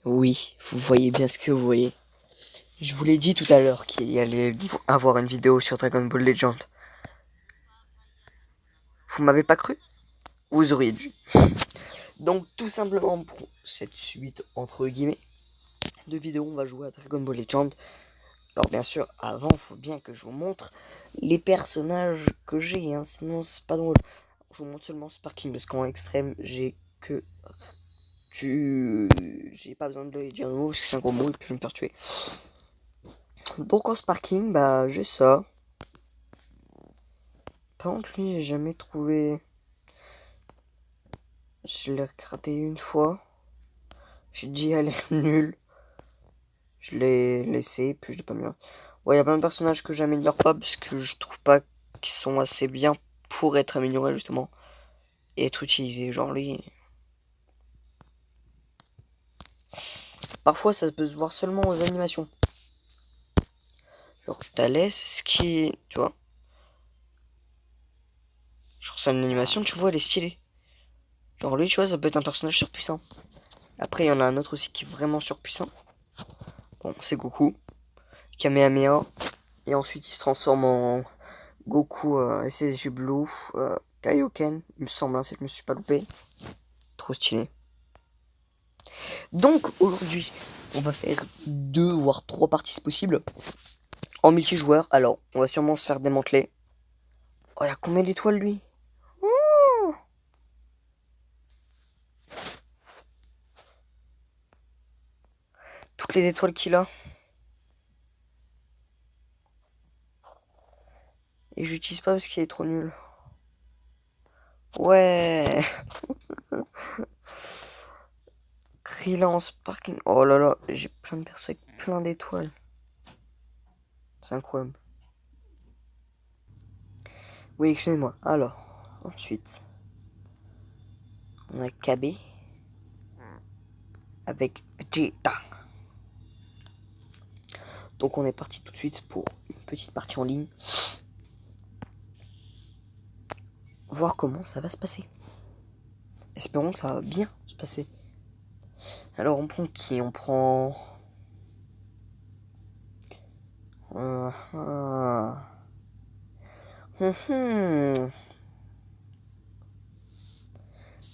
Oui, vous voyez bien ce que vous voyez. Je vous l'ai dit tout à l'heure qu'il y allait avoir une vidéo sur Dragon Ball Legend. Vous m'avez pas cru? Vous auriez dû. Donc tout simplement pour cette suite entre guillemets de vidéos, on va jouer à Dragon Ball Legend. Alors bien sûr, avant, il faut bien que je vous montre les personnages que j'ai, hein, sinon c'est pas drôle. Je vous montre seulement Sparking parce qu'en extrême, j'ai que j'ai pas besoin de le dire nouveau parce que c'est un gros mot et puis je vais me faire tuer. Donc en Sparking, bah j'ai ça. Par contre, lui, j'ai jamais trouvé. Je l'ai raté une fois. J'ai dit elle est nulle. Je l'ai laissé, puis je l'ai pas mis. Ouais, il y a plein de personnages que j'améliore pas parce que je trouve pas qu'ils sont assez bien pour être améliorés justement et être utilisés. Genre lui. Parfois, ça peut se voir seulement aux animations. Genre Thalès, ce qui, tu vois. Genre c'est une animation, tu vois, elle est stylée. Genre lui, tu vois, ça peut être un personnage surpuissant. Après, il y en a un autre aussi qui est vraiment surpuissant. Bon, c'est Goku. Kamehameha. Et ensuite, il se transforme en Goku SSJ Blue, Kaioken, il me semble, hein, si je me suis pas loupé. Trop stylé. Donc, aujourd'hui, on va faire 2 voire 3 parties possibles. En multijoueur, alors, on va sûrement se faire démanteler. Oh, il y a combien d'étoiles, lui? Oh, toutes les étoiles qu'il a. Et j'utilise pas parce qu'il est trop nul. Ouais. Krillin en Sparking. Oh là là, j'ai plein de persos avec plein d'étoiles. C'est incroyable. Oui, excusez-moi. Alors, ensuite, on a KB avec Vegeta. Donc on est parti tout de suite pour une petite partie en ligne. Voir comment ça va se passer. Espérons que ça va bien se passer. Alors on prend qui? On prend... Euh, euh...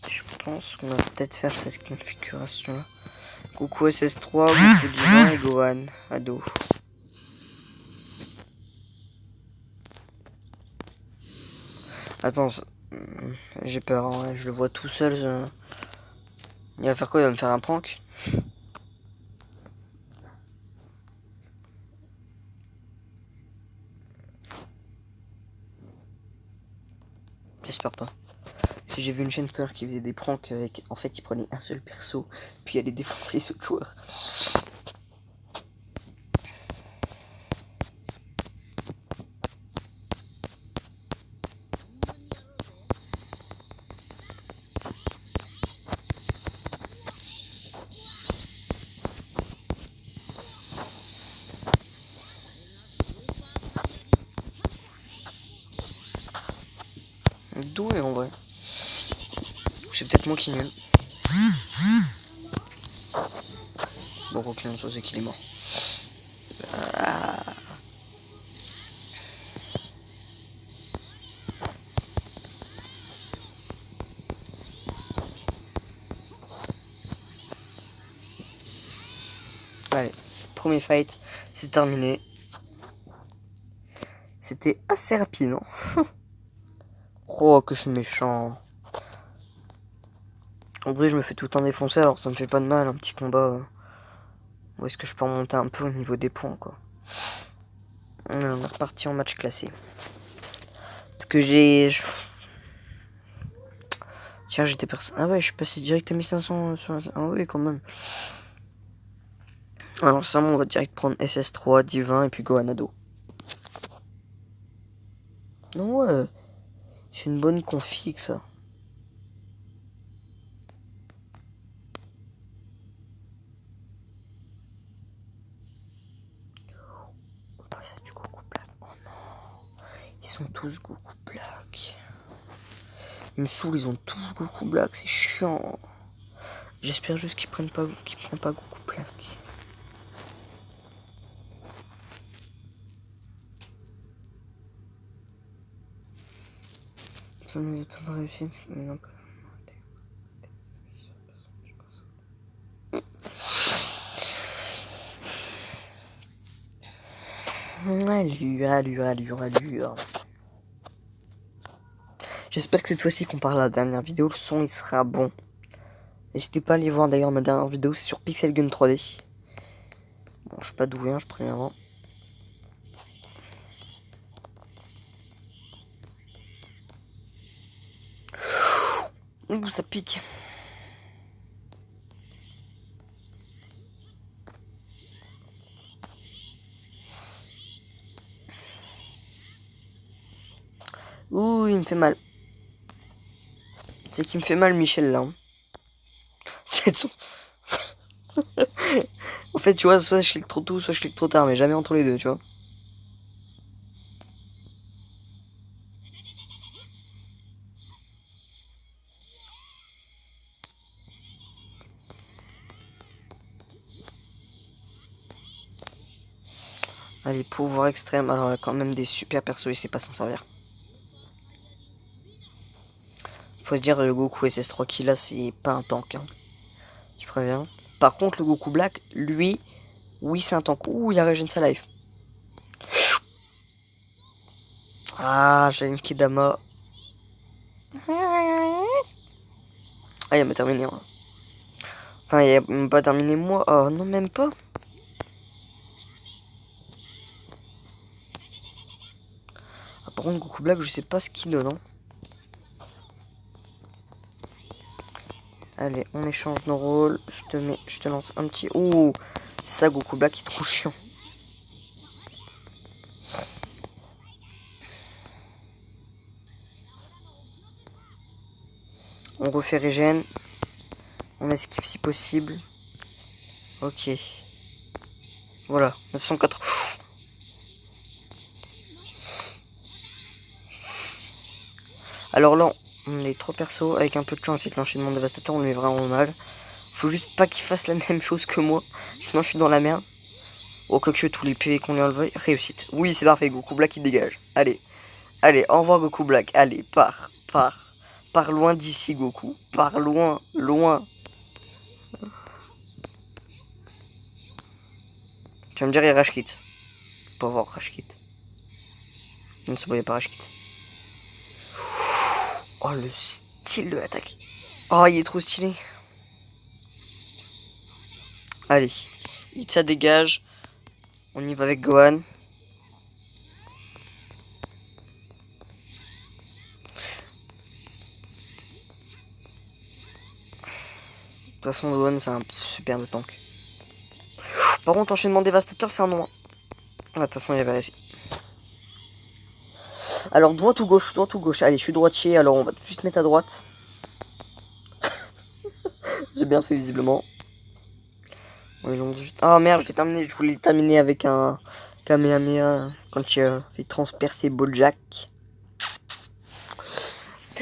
Je pense qu'on va peut-être faire cette configuration là. Goku SS3, Goku Divin et Gohan Ado. Attends, j'ai peur, hein, je le vois tout seul. Il va faire quoi? Il va me faire un prank? J'espère pas. Si j'ai vu une chaîne tout à l'heure qui faisait des pranks avec... En fait, il prenait un seul perso, puis il allait défoncer les autres joueurs. Doué en vrai. C'est peut-être moi qui est nul. Bon, aucune chose c'est qu'il est mort. Ah. Allez, premier fight, c'est terminé. C'était assez rapide, hein. Oh, que je suis méchant. En vrai, je me fais tout le temps défoncer, alors ça me fait pas de mal, un petit combat. Où est-ce que je peux remonter un peu au niveau des points, quoi. On est reparti en match classé. Parce que j'ai... Tiens, j'étais personne. Ah ouais, je suis passé direct à 1500 sur... Ah oui, quand même. Alors ça, on va direct prendre SS3, Divin et puis Gohanado. Non, ouais. C'est une bonne config, ça. On passe à du Goku Black. Oh non. Ils sont tous Goku Black. Ils me saoulent, ils ont tous Goku Black, c'est chiant. J'espère juste qu'ils prennent pas, qu'ils prennent pas Goku Black. Ça nous étonne de réussir, mais non pas. Allure. J'espère que cette fois-ci qu'on parle à la dernière vidéo, le son il sera bon. N'hésitez pas à aller voir d'ailleurs ma dernière vidéo, c'est sur Pixel Gun 3D. Bon, je suis pas doué, hein, je préviens avant. Ouh, ça pique. Ouh, il me fait mal. C'est qu'il me fait mal, Michel, là. Hein. C'est son... En fait, tu vois, soit je clique trop tôt, soit je clique trop tard, mais jamais entre les deux, tu vois. Allez, pouvoir extrême. Alors, il y a quand même des super persos, il sait pas s'en servir. Faut se dire, le Goku SS3 qui là, c'est pas un tank. Hein. Je préviens. Par contre, le Goku Black, lui, oui, c'est un tank. Ouh, il a régène sa life. Ah, j'ai une Kidama. Ah, il m'a terminé. Hein. Enfin, il a même pas terminé moi. Oh, non, même pas. Ah, par contre, Goku Black, je sais pas ce qu'il donne. Hein. Allez, on échange nos rôles. Je te lance un petit. Ouh, ça, Goku Black, il est trop chiant. On refait régène. On esquive si possible. Ok. Voilà, 904. Alors là, on est trop perso. Avec un peu de chance avec l'enchaînement dévastateur, on est vraiment mal. Faut juste pas qu'il fasse la même chose que moi. Sinon, je suis dans la merde. Oh, que tous les PV qu'on lui enlève. Réussite. Oui, c'est parfait. Goku Black, il dégage. Allez. Allez, au revoir, Goku Black. Allez, pars. Pars. Pars loin d'ici, Goku. Pars loin. Loin. Tu vas me dire, il rage quitte. Pas voir rage quitte. Non, c'est bon, il n'y a pas rage quitte. Oh, le style de l'attaque. Oh, il est trop stylé. Allez. Itza dégage. On y va avec Gohan. De toute façon, Gohan, c'est un superbe tank. Par contre, enchaînement dévastateur, c'est un nom. Ah, de toute façon, il avait réussi. Alors, droite ou gauche? Droite ou gauche? Allez, je suis droitier, alors on va tout de suite mettre à droite. J'ai bien fait, visiblement. Ah merde, j'ai terminé. Je voulais terminer avec un Kamehameha quand il a fait transpercer Bojack.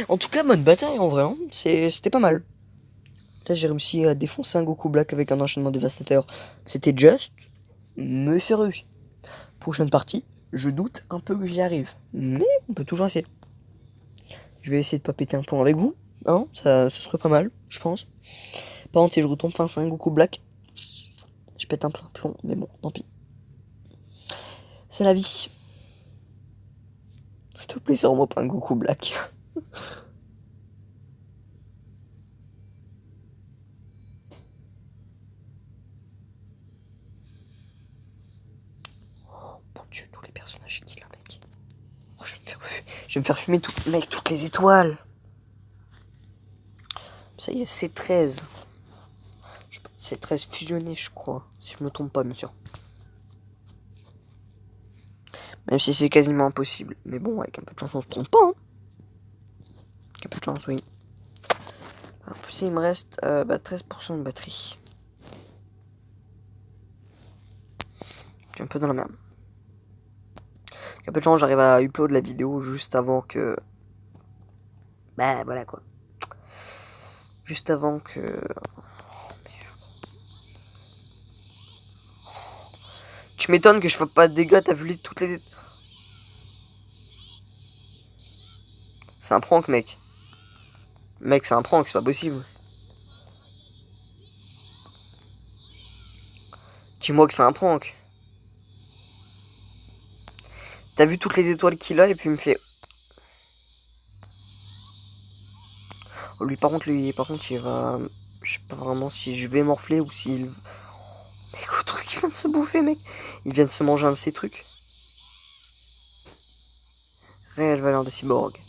En tout cas, mode bataille en vrai, hein, c'était pas mal. Là, j'ai réussi à défoncer un Goku Black avec un enchaînement dévastateur. C'était juste, mais c'est réussi. Prochaine partie, je doute un peu que j'y arrive. Mais on peut toujours essayer. Je vais essayer de pas péter un plomb avec vous. Hein, ça, ce serait pas mal, je pense. Par contre, si je retombe face à un Goku Black, je pète un plomb. Mais bon, tant pis. C'est la vie. S'il te plaît, sors-moi pas un Goku Black. Oh mon dieu, tous les personnages qu'il a, mec. Oh, je vais me faire fumer mec, toutes les étoiles. Ça y est, c'est 13. C'est 13 fusionné, je crois. Si je me trompe pas, bien sûr. Même si c'est quasiment impossible. Mais bon, avec un peu de chance, on se trompe pas. Hein. Avec un peu de chance, oui. En plus, il me reste 13% de batterie. Je suis un peu dans la merde. Avec un peu de chance, j'arrive à upload la vidéo juste avant que... Bah, voilà quoi. Juste avant que... Tu m'étonnes que je fasse pas de dégâts, t'as vu toutes les... C'est un prank, mec. Mec, c'est un prank, c'est pas possible. Dis-moi que c'est un prank. T'as vu toutes les étoiles qu'il a et puis il me fait... Oh, lui, par contre, il va... Je sais pas vraiment si je vais morfler ou s'il... Mec, le truc, il vient de se bouffer, mec. Il vient de se manger un de ces trucs. Réelle valeur de cyborg.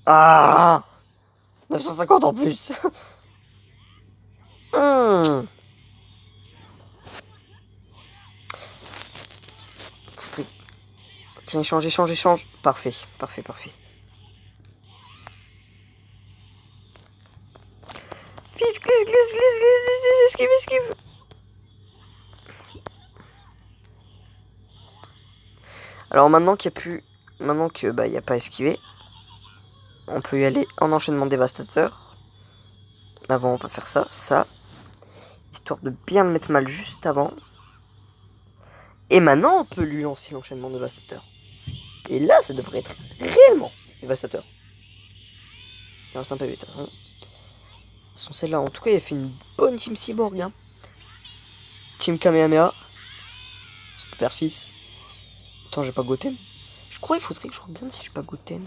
Ah 950 en plus. Tiens, échange. Parfait, parfait, parfait. Vite, glisse, esquive. Alors maintenant qu'il n'y a plus... Maintenant que bah, il n'y a pas esquivé, on peut y aller en enchaînement dévastateur. Avant, on va faire ça. Histoire de bien le mettre mal juste avant. Et maintenant, on peut lui lancer l'enchaînement dévastateur. Et là, ça devrait être réellement dévastateur. Il reste un peu vite, de toute façon. Celle-là, en tout cas, il a fait une bonne team cyborg. Hein. Team Kamehameha. Super fils. Attends, j'ai pas Goten. Je crois qu'il faudrait que je regarde si j'ai pas Goten.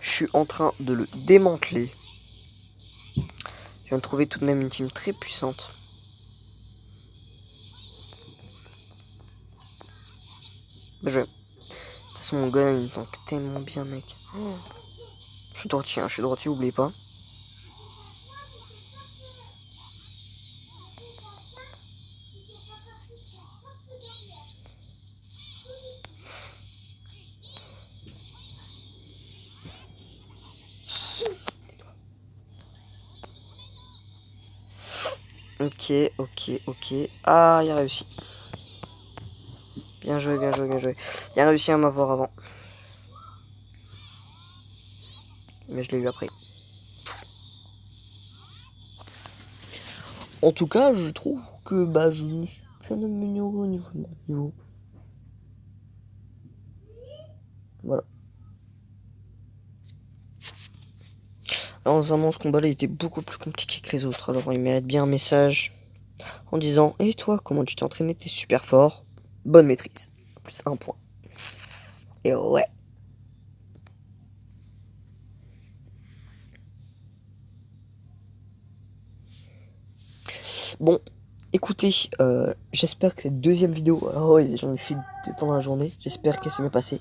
Je suis en train de le démanteler. Je viens de trouver tout de même une team très puissante. Je... De toute façon, mon gars, il me tank tellement bien, mec. Oh. Je suis droitier, oubliez pas. Ok. Ah, il a réussi. Bien joué. Il a réussi à m'avoir avant. Mais je l'ai eu après. En tout cas, je trouve que bah je me suis bien amélioré au niveau de mon niveau. Voilà. Alors, vraiment, ce combat-là était beaucoup plus compliqué que les autres. Alors, il mérite bien un message en disant: et toi, comment tu t'es entraîné? T'es super fort. Bonne maîtrise. Plus un point. Et ouais. Bon, écoutez, j'espère que cette deuxième vidéo, oh, j'en ai fait deux pendant la journée, j'espère qu'elle s'est bien passée.